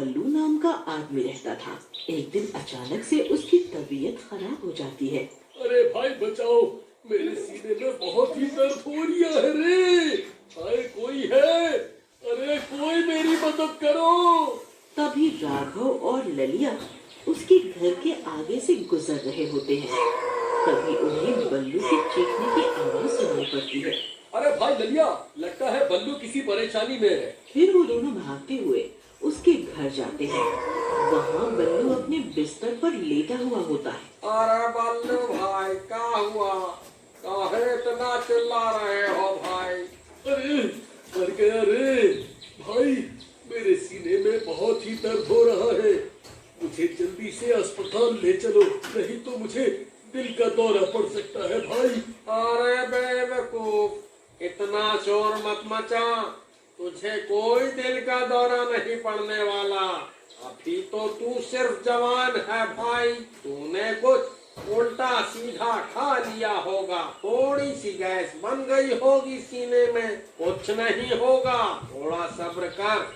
बल्लू नाम का आदमी रहता था। एक दिन अचानक से उसकी तबीयत खराब हो जाती है। अरे भाई बचाओ, मेरे सीने में बहुत ही दर्द हो रही है रे। हाय कोई है? अरे कोई मेरी मदद करो। तभी राघव और ललिया उसके घर के आगे से गुजर रहे होते हैं। तभी उन्हें बल्लू के चीखने की आवाज सुनाई पड़ती है। अरे भाई ललिया, लगता है बल्लू किसी परेशानी में है। फिर वो दोनों भागते हुए उसके घर जाते हैं। वहाँ बल्लू अपने बिस्तर पर लेटा हुआ होता है। अरे बल्लू भाई, क्या हुआ? काहे इतना चिल्ला रहे हो भाई? अरे मर गया रे भाई, मेरे सीने में बहुत ही दर्द हो रहा है। मुझे जल्दी से अस्पताल ले चलो, नहीं तो मुझे दिल का दौरा पड़ सकता है भाई। अरे बेवकूफ, इतना शोर मत मचा। तुझे कोई दिल का दौरा नहीं पड़ने वाला। अभी तो तू सिर्फ जवान है भाई। तूने कुछ उल्टा सीधा खा लिया होगा, थोड़ी सी गैस बन गई होगी सीने में। कुछ नहीं होगा, थोड़ा सब्र कर,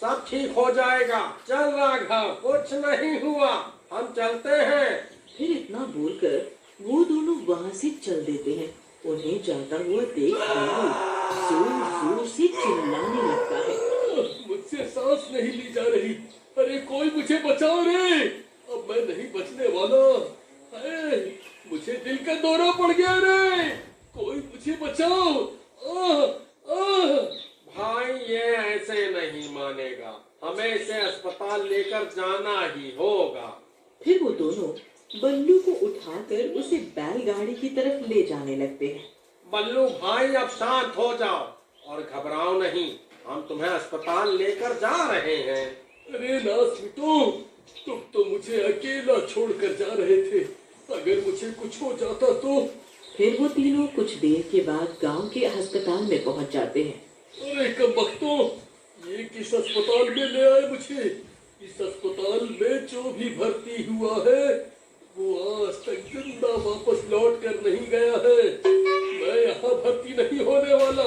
सब ठीक हो जाएगा। चल राघव, कुछ नहीं हुआ, हम चलते हैं। फिर इतना बोलकर वो दोनों वहाँ से चल देते हैं। उन्हें जाता हुआ देख बल्लू जोर जोर से चिल्लाने लगता है। मुझसे सांस नहीं ली जा रही। अरे कोई मुझे बचाओ रे, अब मैं नहीं बचने वाला। अरे मुझे दिल का दौरा पड़ गया रे, कोई मुझे बचाओ। आह, आह। भाई ये ऐसे नहीं मानेगा, हमें इसे अस्पताल लेकर जाना ही होगा। फिर वो दोनों बल्लू को उठाकर उसे बैलगाड़ी की तरफ ले जाने लगते हैं। बल्लू भाई, अब शांत हो जाओ और घबराओ नहीं, हम तुम्हें अस्पताल लेकर जा रहे हैं। अरे नास मिटो, तुम तो मुझे अकेला छोड़कर जा रहे थे। अगर मुझे कुछ हो जाता तो? फिर वो तीनों कुछ देर के बाद गांव के अस्पताल में पहुंच जाते हैं। अरे कमबख्तों, ये किस अस्पताल में ले आए मुझे? इस अस्पताल में जो भी भर्ती हुआ है वो आज तक जिंदा वापस लौट कर नहीं गया है। मैं यहाँ भर्ती नहीं होने वाला।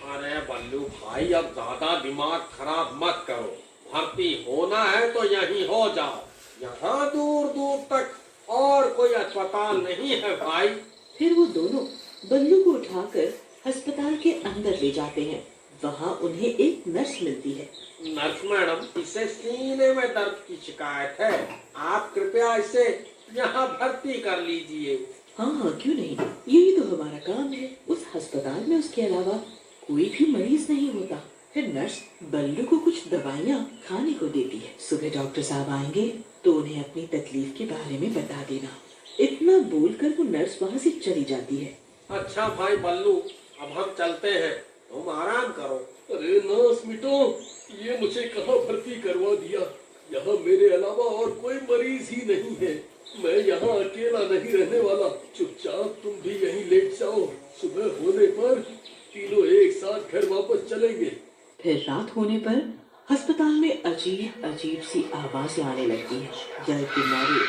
अरे बल्लू भाई, अब ज्यादा दिमाग खराब मत करो। भर्ती होना है तो यहीं हो जाओ, यहाँ दूर दूर तक और कोई अस्पताल नहीं है भाई। फिर वो दोनों बल्लू को उठाकर अस्पताल के अंदर ले जाते हैं। वहाँ उन्हें एक नर्स मिलती है। नर्स मैडम, इसे सीने में दर्द की शिकायत है, आप कृपया इसे यहाँ भर्ती कर लीजिए। हाँ हाँ, क्यों नहीं, यही तो हमारा काम है। उस अस्पताल में उसके अलावा कोई भी मरीज नहीं होता। फिर नर्स बल्लू को कुछ दवाइयाँ खाने को देती है। सुबह डॉक्टर साहब आएंगे तो उन्हें अपनी तकलीफ के बारे में बता देना। इतना बोलकर वो नर्स वहाँ से चली जाती है। अच्छा भाई बल्लू, अब हम चलते हैं, तुम आराम करो। अरे नास मिटो, ये मुझे कहाँ भर्ती करवा दिया? यहाँ मेरे अलावा और कोई मरीज ही नहीं है। मैं यहाँ अकेला नहीं रहने वाला। चुपचाप तुम भी यहीं लेट जाओ, सुबह होने पर तीनों एक साथ घर वापस चलेंगे। फिर रात होने पर अस्पताल में अजीब अजीब सी आवाजें आने लगती हैं। डर के मारे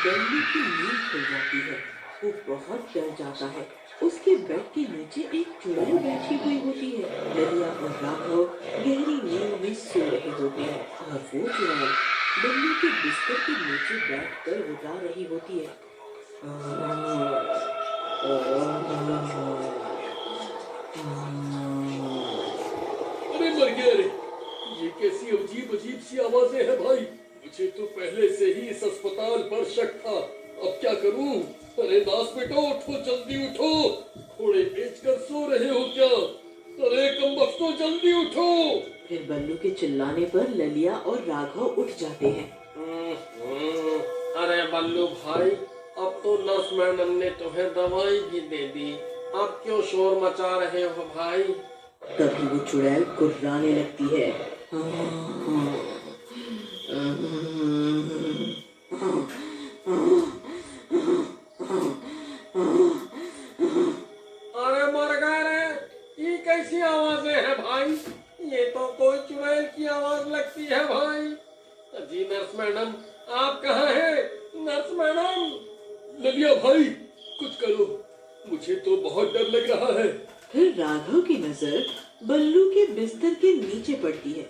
बल्लू की नींद खुल जाती है। वो बहुत डर जाता है। उसके बेड के नीचे एक चुड़ैल बैठी हुई होती है। ललिया और राघव गहरी नींद में सो रहे होते हैं और वो चुड़ैल बल्लू के बिस्तर के नीचे बैठकर उड़ा रही होती है। अरे मर गया रे, ये कैसी अजीब अजीब सी आवाजें हैं भाई। मुझे तो पहले से ही इस अस्पताल पर शक था, अब क्या करूं? अरे नास बेटो, उठो, जल्दी उठो, घोड़े बेचकर सो रहे हो क्या? अरे कमबख्तों, जल्दी उठो। फिर बल्लू के चिल्लाने पर ललिया और राघव उठ जाते हैं। अरे बल्लू भाई, अब तो नर्स मैडम ने तुम्हें दवाई भी दे दी, अब क्यों शोर मचा रहे हो भाई? तभी वो चुड़ैल कुर्राने लगती है। अरे मर गए रे, ये कैसी आवाजें हैं भाई? ये तो कोई चुड़ैल की आवाज लगती है भाई। जी नर्स मैडम, आप कहाँ हैं? Nurse madam. ललिया भाई, कुछ करो, मुझे तो बहुत डर लग रहा है। फिर राघव की नजर बल्लू के बिस्तर के नीचे पड़ती है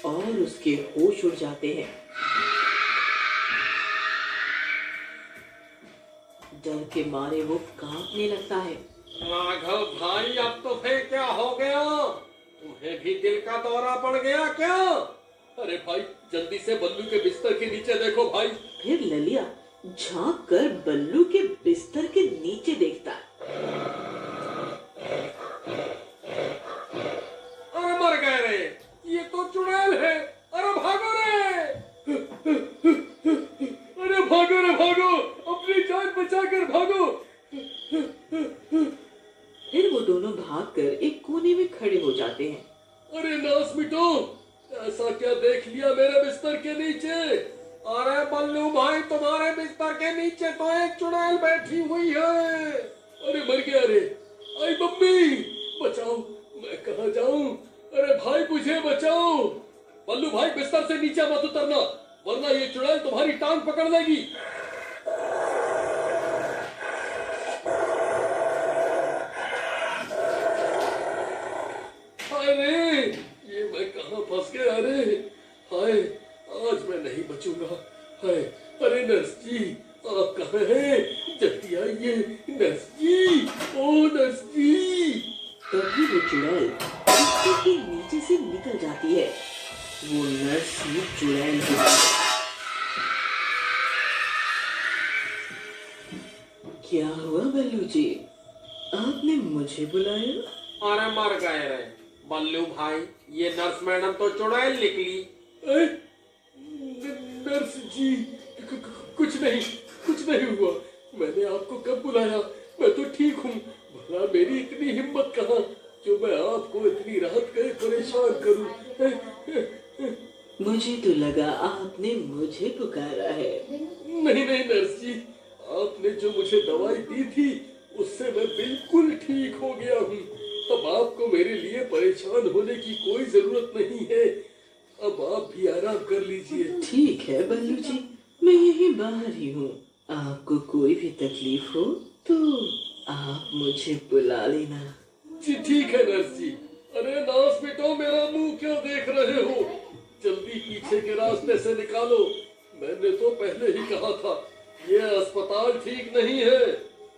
और उसके होश उड़ जाते हैं। डर के मारे वो कांपने लगता है। राघव भाई, अब तो फिर क्या हो गया? तुम्हें भी दिल का दौरा पड़ गया क्या? अरे भाई, जल्दी से बल्लू के बिस्तर के नीचे देखो भाई। फिर ललिया झांक कर बल्लू के बिस्तर के नीचे देखता है। अरे मर गए रे, ये तो चुड़ैल है। अरे भागो रे! अरे भागो रे भागो, अपनी जान बचाकर भागो। फिर वो दोनों भागकर एक कोने में खड़े हो जाते हैं। अरे नास मिटो, ऐसा क्या देख लिया मेरे बिस्तर के नीचे? अरे बल्लू भाई, तुम्हारे बिस्तर के नीचे तो एक चुड़ैल बैठी हुई है। अरे मर गया रे। आई मम्मी, बचाओ, मैं कहाँ जाऊं? अरे भाई, मुझे बचाओ। बल्लू भाई, बिस्तर से नीचे मत उतरना, वरना ये चुड़ैल तुम्हारी टांग पकड़ लेगी। हाय रे, ये मैं कहाँ फंस गया रे। हाय, आज मैं नहीं बचूंगा। हाय, अरे नर्स जी, आप कहाँ हैं? जल्दी आइए नर्स जी, ओ नर्स जी। तभी वो चुड़ैल बिस्तर के नीचे से निकल जाती है। वो नर्स ही चुड़ैल होती है। क्या हुआ बल्लू जी, आपने मुझे बुलाया? अरे मर गए रे बल्लू भाई, ये नर्स मैडम तो चुड़ैल निकली। नर्स जी, कुछ नहीं हुआ। मैंने आपको कब बुलाया? मैं तो ठीक हूँ। भला मेरी इतनी हिम्मत कहाँ जो मैं आपको इतनी रात गए परेशान करूँ। मुझे तो लगा आपने मुझे पुकारा है। नहीं नर्स जी, आपने जो मुझे दवाई दी थी उससे मैं बिल्कुल ठीक हो गया हूँ। अब आपको मेरे लिए परेशान होने की कोई जरूरत नहीं है। अब आप भी आराम कर लीजिए। ठीक है बल्लू जी, मैं यहीं बाहर ही हूँ। आपको कोई भी तकलीफ हो तो आप मुझे बुला लेना। जी ठीक है नर्स जी। अरे नास बेटो, मेरा मुंह क्यों देख रहे हो? जल्दी पीछे के रास्ते से निकालो। मैंने तो पहले ही कहा था, ये अस्पताल ठीक नहीं है।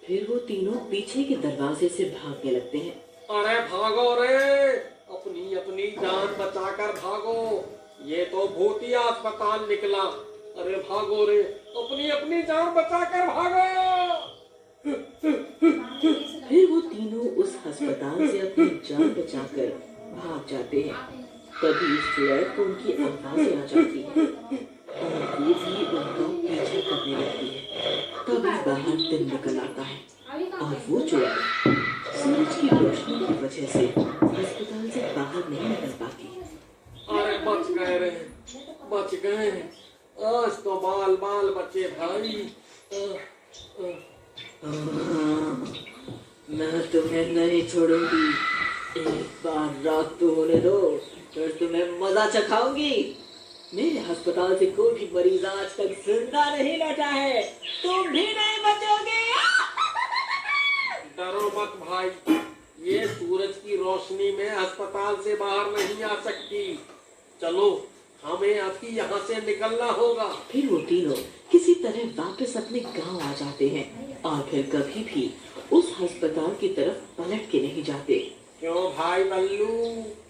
फिर वो तीनों पीछे के दरवाजे से भागने लगते हैं। अरे भागो रे, अपनी अपनी जान बचाकर भागो। ये तो भूतिया अस्पताल निकला। अरे भागो रे, अपनी अपनी जान बचाकर भागो। फिर वो तीनों उस अस्पताल से अपनी जान बचाकर भाग जाते हैं। तभी उस चुड़ैल को उनकी आवाजें आ जाती हैं और वो भी उनका पीछे करने लगती है। तभी बाहर दिन निकल आता है और वो चुड़ैल सूरज की रोशनी की वजह से अस्पताल से बाहर नहीं निकल पाती। अरे बच गए रे, बच गए। आज तो बाल बाल बचे भाई। मैं तुम्हें नहीं छोड़ूंगी। एक बार रात तो होने दो, फिर तुम्हें मजा चखाऊंगी। मेरे अस्पताल से कोई भी मरीज आज तक जिंदा नहीं लौटा है। तुम भी नहीं बचोगे। डरो मत भाई, ये सूरज की रोशनी में अस्पताल से बाहर नहीं आ सकती। चलो, हमें अभी यहाँ से निकलना होगा। फिर वो तीनों किसी तरह वापस अपने गांव आ जाते हैं और फिर कभी भी उस अस्पताल की तरफ पलट के नहीं जाते। क्यों भाई बल्लू,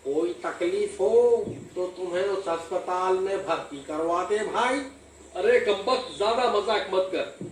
कोई तकलीफ हो तो तुम्हें उस अस्पताल में भर्ती करवा दे भाई। अरे कमबख्त, ज्यादा मजाक मत कर।